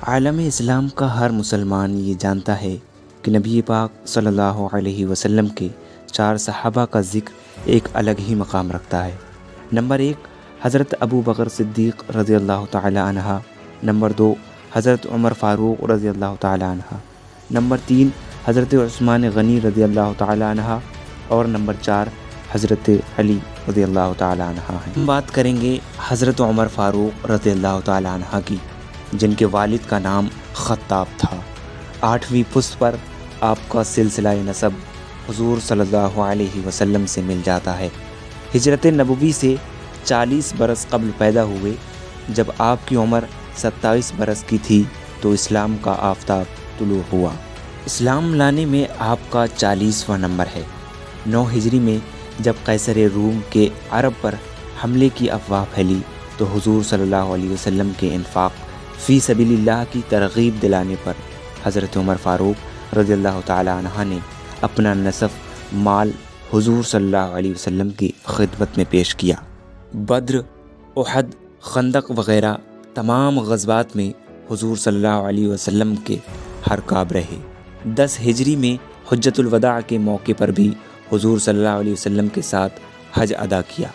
عالم اسلام کا ہر مسلمان یہ جانتا ہے کہ نبی پاک صلی اللہ علیہ وسلم کے 4 صحابہ کا ذکر ایک الگ ہی مقام رکھتا ہے۔ نمبر 1 حضرت ابو بکر صدیق رضی اللہ تعالی عنہ، نمبر 2 حضرت عمر فاروق رضی اللہ تعالی عنہ، نمبر 3 حضرت عثمان غنی رضی اللہ تعالی عنہ، اور نمبر 4 حضرت علی رضی اللہ تعالی عنہ ہیں۔ ہم بات کریں گے حضرت عمر فاروق رضی اللہ تعالی عنہ کی، جن کے والد کا نام خطاب تھا۔ 8ویں پشت پر آپ کا سلسلہ نسب حضور صلی اللہ علیہ وسلم سے مل جاتا ہے۔ ہجرت نبوی سے 40 برس قبل پیدا ہوئے۔ جب آپ کی عمر 27 برس کی تھی تو اسلام کا آفتاب طلوع ہوا۔ اسلام لانے میں آپ کا 40واں نمبر ہے۔ 9 ہجری میں جب قیصر روم کے عرب پر حملے کی افواہ پھیلی تو حضور صلی اللہ علیہ وسلم کے انفاق فی سبیل اللہ کی ترغیب دلانے پر حضرت عمر فاروق رضی اللہ تعالی عنہ نے اپنا نصف مال حضور صلی اللہ علیہ وسلم کی خدمت میں پیش کیا۔ بدر، احد، خندق وغیرہ تمام غزوات میں حضور صلی اللہ علیہ وسلم کے حرکاب رہے۔ 10 ہجری میں حجۃ الوداع کے موقع پر بھی حضور صلی اللہ علیہ وسلم کے ساتھ حج ادا کیا۔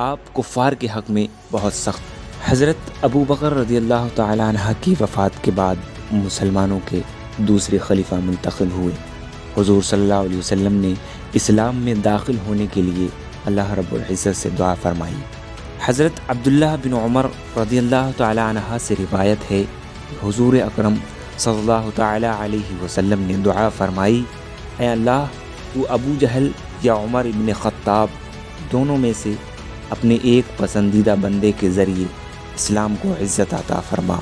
آپ کفار کے حق میں بہت سخت۔ حضرت ابو بکر رضی اللہ تعالی عنہ کی وفات کے بعد مسلمانوں کے دوسرے خلیفہ منتخب ہوئے۔ حضور صلی اللہ علیہ وسلم نے اسلام میں داخل ہونے کے لیے اللہ رب العزت سے دعا فرمائی۔ حضرت عبداللہ بن عمر رضی اللہ تعالی عنہ سے روایت ہے کہ حضور اکرم صلی اللہ تعالی علیہ وسلم نے دعا فرمائی، اے اللہ تو ابو جہل یا عمر ابن خطاب دونوں میں سے اپنے ایک پسندیدہ بندے کے ذریعے اسلام کو عزت عطا فرما۔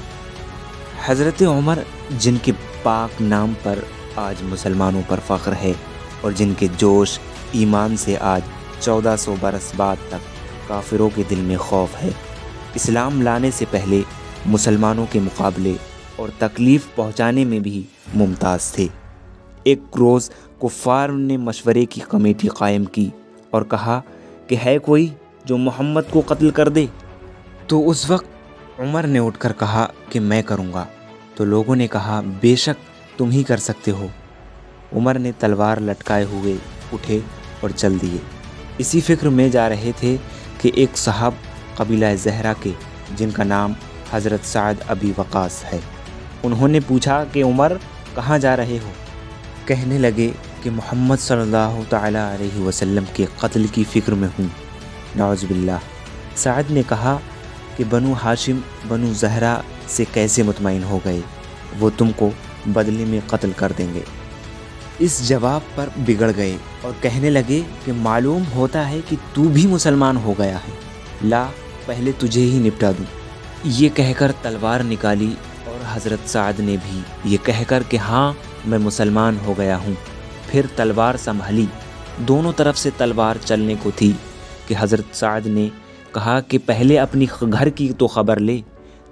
حضرت عمر، جن کے پاک نام پر آج مسلمانوں پر فخر ہے اور جن کے جوش ایمان سے آج 1400 برس بعد تک کافروں کے دل میں خوف ہے، اسلام لانے سے پہلے مسلمانوں کے مقابلے اور تکلیف پہنچانے میں بھی ممتاز تھے۔ ایک روز کفار نے مشورے کی کمیٹی قائم کی اور کہا کہ ہے کوئی جو محمد کو قتل کر دے؟ تو اس وقت عمر نے اٹھ کر کہا کہ میں کروں گا۔ تو لوگوں نے کہا بے شک تم ہی کر سکتے ہو۔ عمر نے تلوار لٹکائے ہوئے اٹھے اور چل دیے۔ اسی فکر میں جا رہے تھے کہ ایک صاحب قبیلہ زہرہ کے، جن کا نام حضرت سعد ابی وقاص ہے، انہوں نے پوچھا کہ عمر کہاں جا رہے ہو؟ کہنے لگے کہ محمد صلی اللہ تعالی علیہ وسلم کے قتل کی فکر میں ہوں۔ نعوذ باللہ۔ سعد نے کہا کہ بنو ہاشم بنو زہرہ سے کیسے مطمئن ہو گئے؟ وہ تم کو بدلے میں قتل کر دیں گے۔ اس جواب پر بگڑ گئے اور کہنے لگے کہ معلوم ہوتا ہے کہ تو بھی مسلمان ہو گیا ہے، لا پہلے تجھے ہی نپٹا دوں۔ یہ کہہ کر تلوار نکالی اور حضرت سعد نے بھی یہ کہہ کر کہ ہاں میں مسلمان ہو گیا ہوں، پھر تلوار سنبھالی۔ دونوں طرف سے تلوار چلنے کو تھی کہ حضرت سعد نے کہا کہ پہلے اپنی گھر کی تو خبر لے،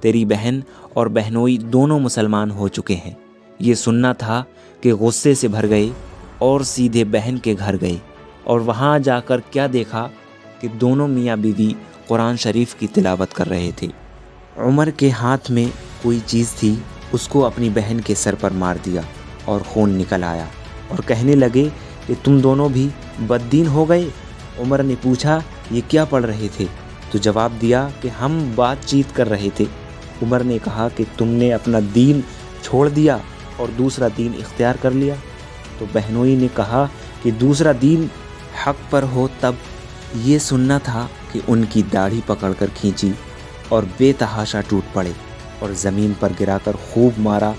تیری بہن اور بہنوئی دونوں مسلمان ہو چکے ہیں۔ یہ سننا تھا کہ غصے سے بھر گئے اور سیدھے بہن کے گھر گئے، اور وہاں جا کر کیا دیکھا کہ دونوں میاں بیوی قرآن شریف کی تلاوت کر رہے تھے۔ عمر کے ہاتھ میں کوئی چیز تھی، اس کو اپنی بہن کے سر پر مار دیا اور خون نکل آیا، اور کہنے لگے کہ تم دونوں بھی بددین ہو گئے۔ عمر نے پوچھا یہ کیا پڑھ رہے تھے؟ تو جواب دیا کہ ہم بات چیت کر رہے تھے۔ عمر نے کہا کہ تم نے اپنا دین چھوڑ دیا اور دوسرا دین اختیار کر لیا؟ تو بہنوئی نے کہا کہ دوسرا دین حق پر ہو تب۔ یہ سننا تھا کہ ان کی داڑھی پکڑ کر کھینچی اور بے تحاشا ٹوٹ پڑے اور زمین پر گرا کر خوب مارا۔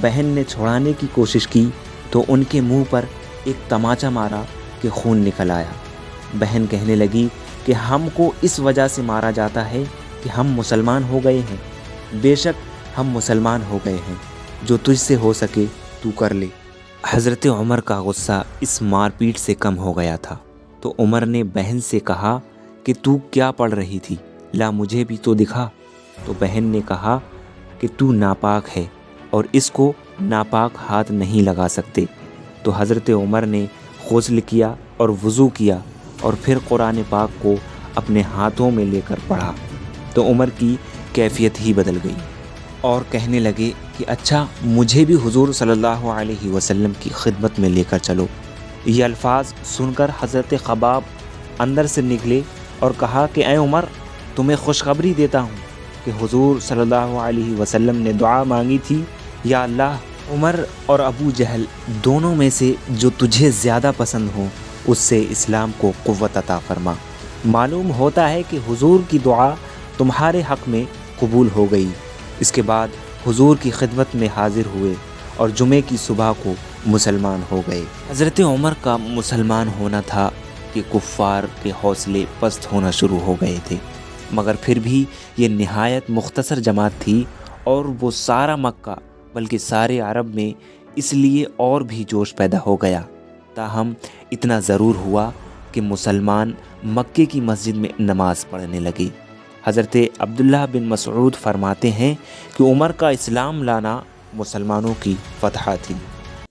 بہن نے چھڑانے کی کوشش کی تو ان کے منہ پر ایک تماچا مارا کہ خون نکل آیا۔ بہن کہنے لگی کہ ہم کو اس وجہ سے مارا جاتا ہے کہ ہم مسلمان ہو گئے ہیں۔ بے شک ہم مسلمان ہو گئے ہیں، جو تجھ سے ہو سکے تو کر لے۔ حضرت عمر کا غصہ اس مار پیٹ سے کم ہو گیا تھا، تو عمر نے بہن سے کہا کہ تو کیا پڑھ رہی تھی؟ لا مجھے بھی تو دکھا۔ تو بہن نے کہا کہ تو ناپاک ہے اور اس کو ناپاک ہاتھ نہیں لگا سکتے۔ تو حضرت عمر نے غسل کیا اور وضو کیا اور پھر قرآن پاک کو اپنے ہاتھوں میں لے کر پڑھا، تو عمر کی کیفیت ہی بدل گئی اور کہنے لگے کہ اچھا مجھے بھی حضور صلی اللہ علیہ وسلم کی خدمت میں لے کر چلو۔ یہ الفاظ سن کر حضرت خباب اندر سے نکلے اور کہا کہ اے عمر، تمہیں خوشخبری دیتا ہوں کہ حضور صلی اللہ علیہ وسلم نے دعا مانگی تھی، یا اللہ، عمر اور ابو جہل دونوں میں سے جو تجھے زیادہ پسند ہوں اس سے اسلام کو قوت عطا فرما۔ معلوم ہوتا ہے کہ حضور کی دعا تمہارے حق میں قبول ہو گئی۔ اس کے بعد حضور کی خدمت میں حاضر ہوئے اور جمعے کی صبح کو مسلمان ہو گئے۔ حضرت عمر کا مسلمان ہونا تھا کہ کفار کے حوصلے پست ہونا شروع ہو گئے تھے، مگر پھر بھی یہ نہایت مختصر جماعت تھی اور وہ سارا مکہ بلکہ سارے عرب میں اس لیے اور بھی جوش پیدا ہو گیا۔ تاہم اتنا ضرور ہوا کہ مسلمان مکے کی مسجد میں نماز پڑھنے لگے۔ حضرت عبداللہ بن مسعود فرماتے ہیں کہ عمر کا اسلام لانا مسلمانوں کی فتح تھی۔